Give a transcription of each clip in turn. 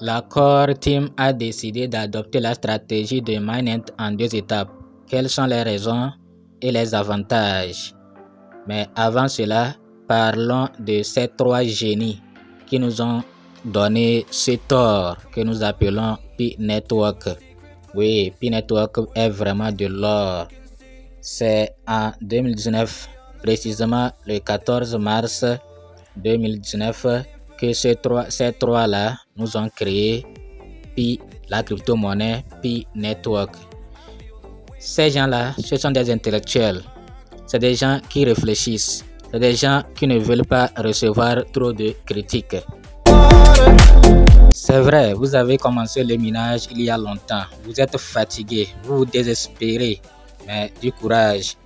La Core Team a décidé d'adopter la stratégie de Mainnet en 2 étapes. Quelles sont les raisons et les avantages? Mais avant cela, parlons de ces 3 génies qui nous ont donné ce tort que nous appelons Pi Network. Oui, Pi Network est vraiment de l'or. C'est en 2019, précisément le 14 mars 2019, que ces trois-là nous ont créé Pi, la crypto-monnaie Pi Network. Ces gens-là, ce sont des intellectuels. C'est des gens qui réfléchissent. C'est des gens qui ne veulent pas recevoir trop de critiques. C'est vrai, vous avez commencé le minage il y a longtemps. Vous êtes fatigué, vous vous désespérez, mais du courage.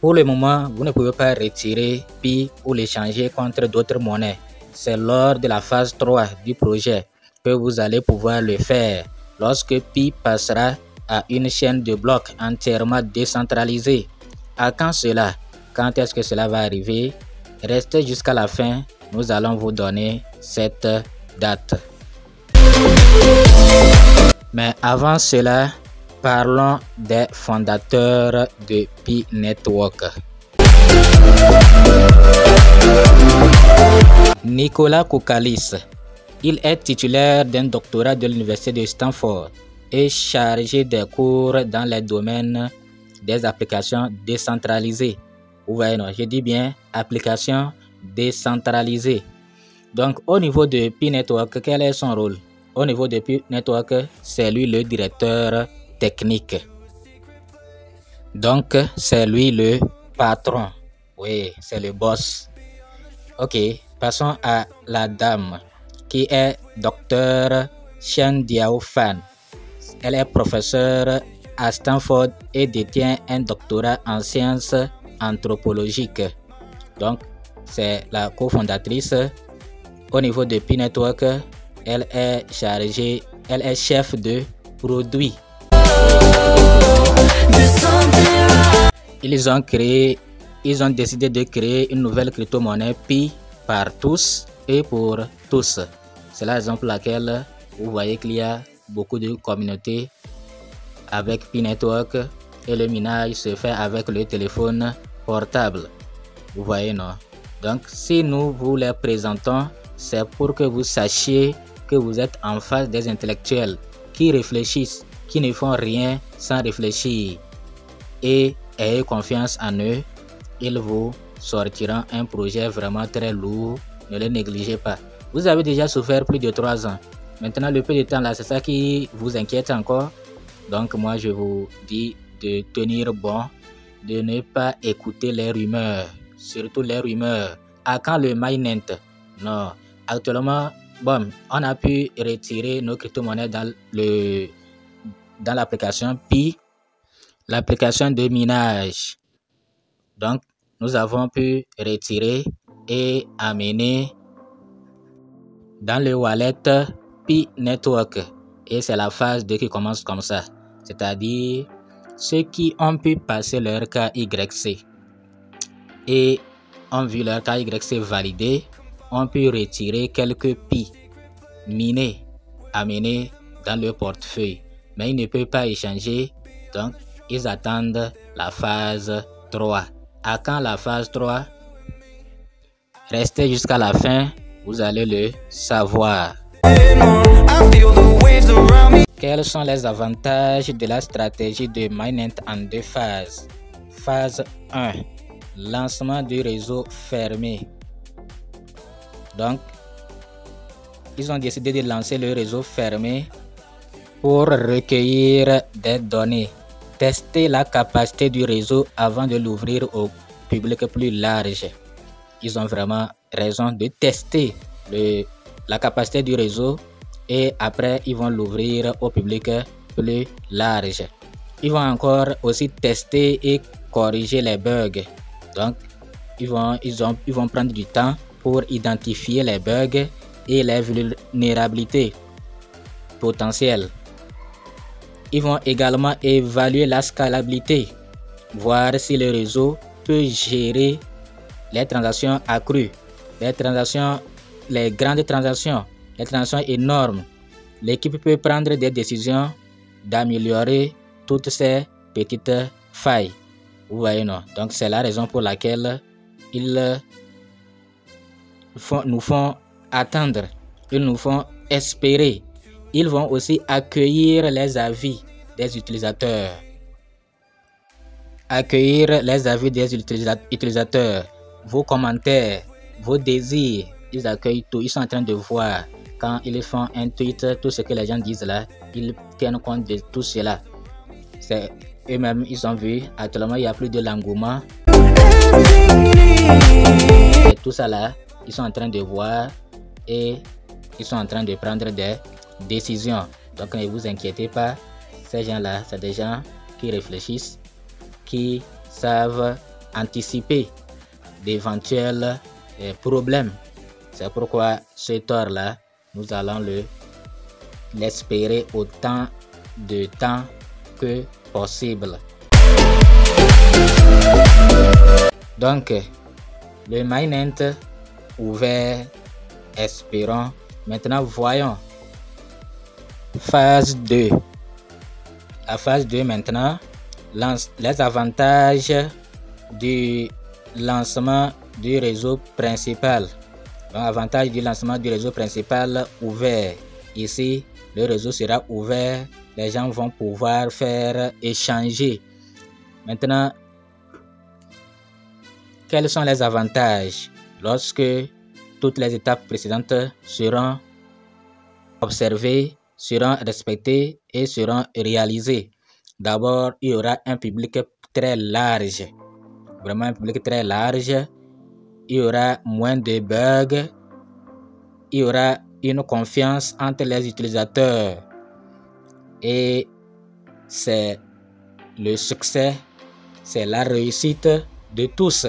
Pour le moment, vous ne pouvez pas retirer Pi ou l'échanger contre d'autres monnaies. C'est lors de la phase 3 du projet que vous allez pouvoir le faire. Lorsque Pi passera à une chaîne de blocs entièrement décentralisée. À quand cela? Quand est-ce que cela va arriver? Restez jusqu'à la fin, nous allons vous donner cette date. Mais avant cela, parlons des fondateurs de Pi Network. Nicolas Koukalis, il est titulaire d'un doctorat de l'université de Stanford et chargé des cours dans les domaines des applications décentralisées. Vous voyez, non, je dis bien applications décentralisées. Donc, au niveau de Pi Network, quel est son rôle? Au niveau de Pi Network, c'est lui le directeur technique. Donc, c'est lui le patron. Oui, c'est le boss. Ok, passons à la dame qui est Dr. Chen Diao-Fan. Elle est professeure à Stanford et détient un doctorat en sciences anthropologiques. Donc, c'est la cofondatrice. Au niveau de Pi Network, elle est chef de produit. Ils ont décidé de créer une nouvelle crypto-monnaie Pi par tous et pour tous. C'est la raison pour laquelle vous voyez qu'il y a beaucoup de communautés avec Pi Network et le minage se fait avec le téléphone portable. Vous voyez, non? Donc, si nous vous les présentons, c'est pour que vous sachiez que vous êtes en face des intellectuels qui réfléchissent, qui ne font rien sans réfléchir. Et ayez confiance en eux, ils vous sortiront un projet vraiment très lourd, ne le négligez pas. Vous avez déjà souffert plus de 3 ans. Maintenant, le peu de temps là, c'est ça qui vous inquiète encore. Donc, moi, je vous dis de tenir bon, de ne pas écouter les rumeurs, surtout les rumeurs. À quand le Mainnet? Non, actuellement, bon, on a pu retirer nos crypto-monnaies dans l'application Pi, l'application de minage. Donc, nous avons pu retirer et amener dans le wallet Pi Network. Et c'est la phase 2 qui commence comme ça. C'est-à-dire ceux qui ont pu passer leur KYC et ont vu leur KYC validé, ont pu retirer quelques Pi minés, amenés dans le portefeuille. Mais ils ne peuvent pas échanger, donc ils attendent la phase 3. À quand la phase 3? Restez jusqu'à la fin, vous allez le savoir. Quels sont les avantages de la stratégie de Mainnet en 2 phases? Phase 1, lancement du réseau fermé. Donc, ils ont décidé de lancer le réseau fermé pour recueillir des données, tester la capacité du réseau avant de l'ouvrir au public plus large. Ils ont vraiment raison de tester la capacité du réseau et après ils vont l'ouvrir au public plus large. Ils vont encore aussi tester et corriger les bugs. Donc ils vont prendre du temps pour identifier les bugs et les vulnérabilités potentielles. Ils vont également évaluer la scalabilité, voir si le réseau peut gérer les transactions accrues, les grandes transactions, les transactions énormes l'équipe peut prendre des décisions d'améliorer toutes ces petites failles. Vous voyez, non? Donc, c'est la raison pour laquelle ils nous font attendre, ils nous font espérer. Ils vont aussi accueillir les avis des utilisateurs. Accueillir les avis des utilisateurs, vos commentaires, vos désirs, ils accueillent tout. Ils sont en train de voir quand ils font un tweet, tout ce que les gens disent là, ils tiennent compte de tout cela. C'est eux-mêmes, ils ont vu, actuellement il n'y a plus de l'engouement. Et tout ça là, ils sont en train de voir et ils sont en train de prendre des décisions. Donc ne vous inquiétez pas, ces gens-là, c'est des gens qui réfléchissent, qui savent anticiper d'éventuels problèmes. C'est pourquoi ce tort-là, nous allons l'espérer autant de temps que possible. Donc, le mainnet ouvert, espérons. Maintenant, voyons phase 2. La phase 2 maintenant, les avantages du lancement du réseau principal. Donc, avantage du lancement du réseau principal ouvert. Ici, le réseau sera ouvert. Les gens vont pouvoir faire échanger. Maintenant, quels sont les avantages lorsque toutes les étapes précédentes seront observées, seront respectées et seront réalisées? D'abord, il y aura un public très large, vraiment un public très large. Il y aura moins de bugs, il y aura une confiance entre les utilisateurs et c'est le succès, c'est la réussite de tous.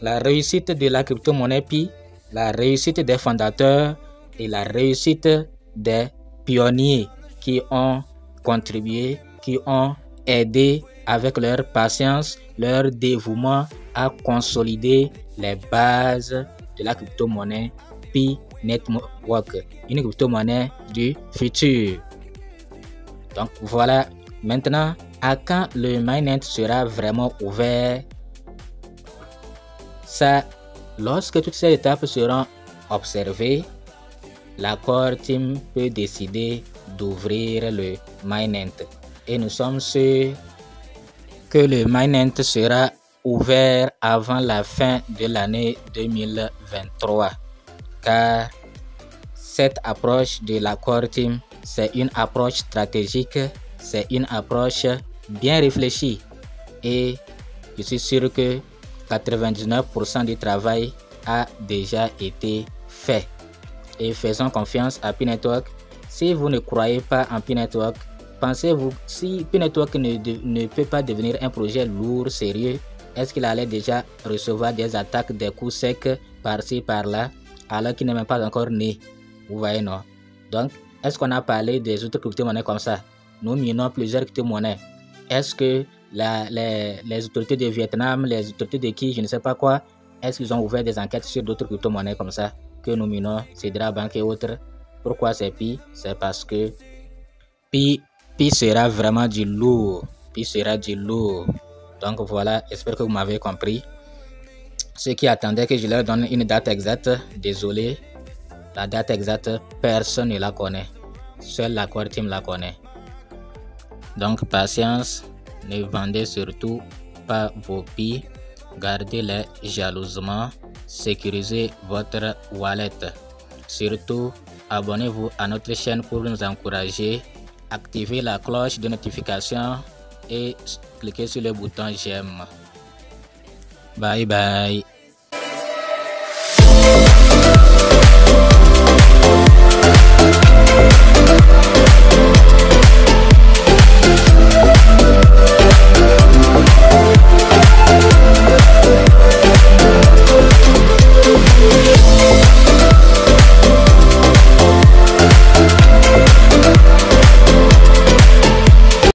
La réussite de la crypto-monnaie Pi, la réussite des fondateurs et la réussite des pionniers qui ont contribué, qui ont aidé avec leur patience, leur dévouement à consolider les bases de la crypto-monnaie Pi Network, une crypto-monnaie du futur. Donc voilà, maintenant, à quand le mainnet sera vraiment ouvert? Ça, lorsque toutes ces étapes seront observées, la Core Team peut décider d'ouvrir le mainnet. Et nous sommes sûrs que le mainnet sera ouvert avant la fin de l'année 2023. Car cette approche de la Core Team, c'est une approche stratégique, c'est une approche bien réfléchie. Et je suis sûr que 99% du travail a déjà été fait. Et faisons confiance à Pi Network. Si vous ne croyez pas en Pi Network, pensez-vous, si Pi Network ne peut pas devenir un projet lourd, sérieux, est-ce qu'il allait déjà recevoir des attaques, des coups secs par-ci, par-là, alors qu'il n'est même pas encore né? Vous voyez, non? Donc, est-ce qu'on a parlé des autres crypto-monnaies comme ça? Nous minons plusieurs crypto-monnaies. Est-ce que les autorités de Vietnam, les autorités de qui, je ne sais pas quoi, est-ce qu'ils ont ouvert des enquêtes sur d'autres crypto-monnaies comme ça que nous minons, Cedra Bank et autres? Pourquoi c'est Pi? C'est parce que Pi sera vraiment du lourd. Pi sera du lourd. Donc voilà, j'espère que vous m'avez compris. Ceux qui attendaient que je leur donne une date exacte, désolé, la date exacte, personne ne la connaît. Seule la Core Team la connaît. Donc patience, ne vendez surtout pas vos Pi, gardez-les jalousement, sécurisez votre wallet. Surtout, abonnez-vous à notre chaîne pour nous encourager, activez la cloche de notification et cliquez sur le bouton j'aime. Bye bye.